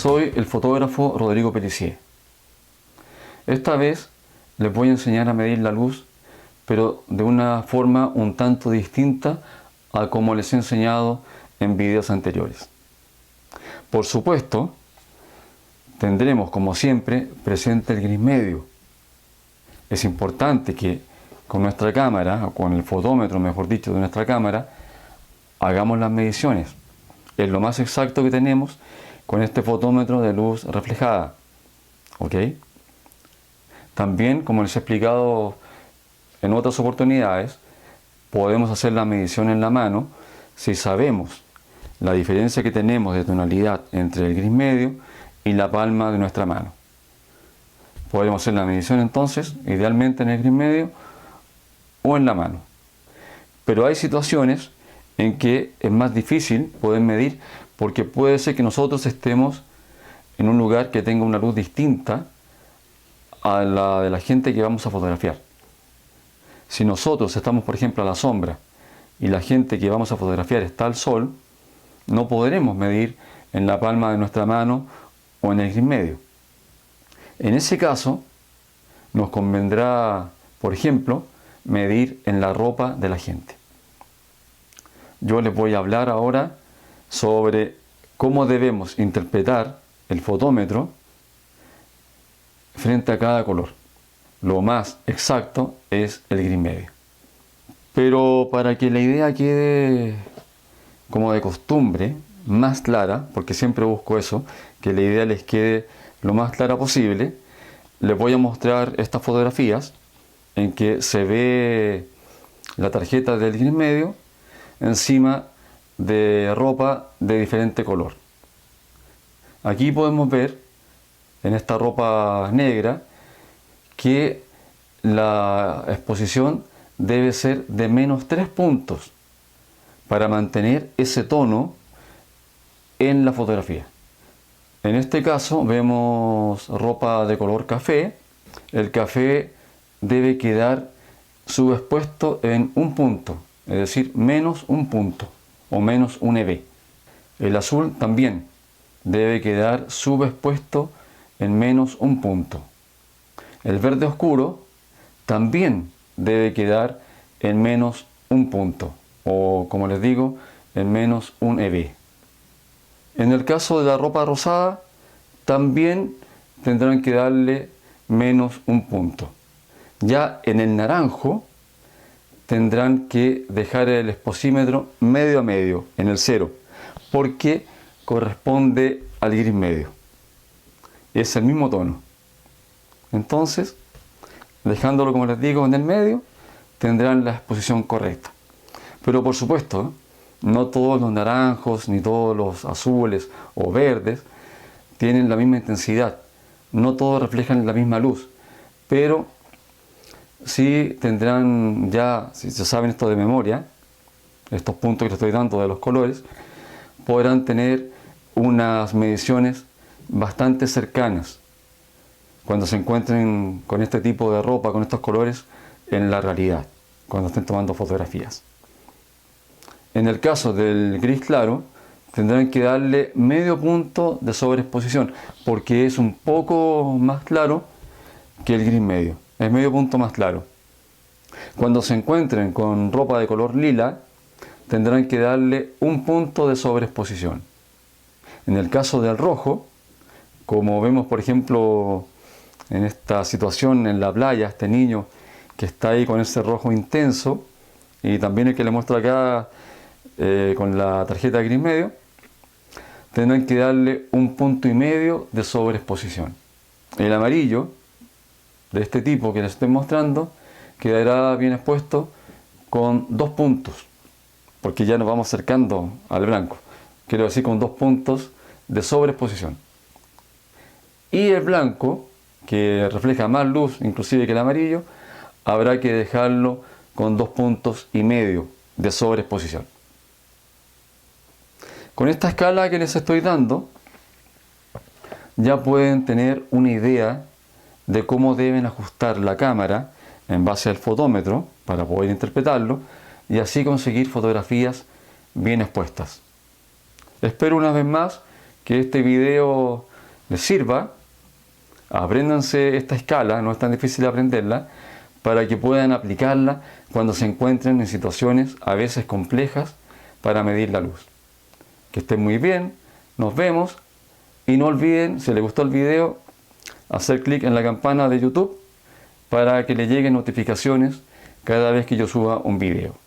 Soy el fotógrafo Rodrigo Pellicier. Esta vez les voy a enseñar a medir la luz, pero de una forma un tanto distinta a como les he enseñado en videos anteriores. Por supuesto, tendremos como siempre presente el gris medio. Es importante que con nuestra cámara, o con el fotómetro mejor dicho de nuestra cámara, hagamos las mediciones. Es lo más exacto que tenemos con este fotómetro de luz reflejada. ¿Ok? También, como les he explicado en otras oportunidades, podemos hacer la medición en la mano si sabemos la diferencia que tenemos de tonalidad entre el gris medio y la palma de nuestra mano. Podemos hacer la medición entonces, idealmente en el gris medio o en la mano. Pero hay situaciones en que es más difícil poder medir, porque puede ser que nosotros estemos en un lugar que tenga una luz distinta a la de la gente que vamos a fotografiar. Si nosotros estamos, por ejemplo, a la sombra y la gente que vamos a fotografiar está al sol, no podremos medir en la palma de nuestra mano o en el gris medio. En ese caso, nos convendrá, por ejemplo, medir en la ropa de la gente. Yo les voy a hablar ahora sobre cómo debemos interpretar el fotómetro frente a cada color. Lo más exacto es el gris medio. Pero para que la idea quede como de costumbre, más clara, porque siempre busco eso, que la idea les quede lo más clara posible, les voy a mostrar estas fotografías en que se ve la tarjeta del gris medio encima de ropa de diferente color. Aquí podemos ver en esta ropa negra que la exposición debe ser de menos 3 puntos para mantener ese tono en la fotografía. En este caso vemos ropa de color café. El café debe quedar subexpuesto en un punto, es decir, menos un punto o menos un EB. El azul también debe quedar subexpuesto en menos un punto. El verde oscuro también debe quedar en menos un punto, o como les digo, en menos un EB. En el caso de la ropa rosada, también tendrán que darle menos un punto. Ya en el naranjo, tendrán que dejar el exposímetro medio a medio, en el 0, porque corresponde al gris medio. Es el mismo tono. Entonces, dejándolo como les digo en el medio, tendrán la exposición correcta. Pero por supuesto, no todos los naranjos, ni todos los azules o verdes tienen la misma intensidad. No todos reflejan la misma luz. Pero sí tendrán ya, si se saben esto de memoria, estos puntos que les estoy dando de los colores, podrán tener unas mediciones bastante cercanas cuando se encuentren con este tipo de ropa, con estos colores en la realidad, cuando estén tomando fotografías. En el caso del gris claro, tendrán que darle medio punto de sobreexposición, porque es un poco más claro que el gris medio, es medio punto más claro. Cuando se encuentren con ropa de color lila, tendrán que darle un punto de sobreexposición. En el caso del rojo, como vemos por ejemplo en esta situación en la playa, este niño que está ahí con ese rojo intenso, y también el que le muestro acá con la tarjeta gris medio, tendrán que darle 1,5 puntos de sobreexposición. El amarillo de este tipo que les estoy mostrando quedará bien expuesto con 2 puntos, porque ya nos vamos acercando al blanco, quiero decir con 2 puntos de sobreexposición. Y el blanco, que refleja más luz inclusive que el amarillo, habrá que dejarlo con 2,5 puntos de sobreexposición. Con esta escala que les estoy dando, ya pueden tener una idea de cómo deben ajustar la cámara en base al fotómetro para poder interpretarlo y así conseguir fotografías bien expuestas. Espero una vez más que este video les sirva. Apréndanse esta escala, no es tan difícil aprenderla, para que puedan aplicarla cuando se encuentren en situaciones a veces complejas para medir la luz. Que estén muy bien, nos vemos y no olviden, si les gustó el video, hacer clic en la campana de YouTube para que le lleguen notificaciones cada vez que yo suba un video.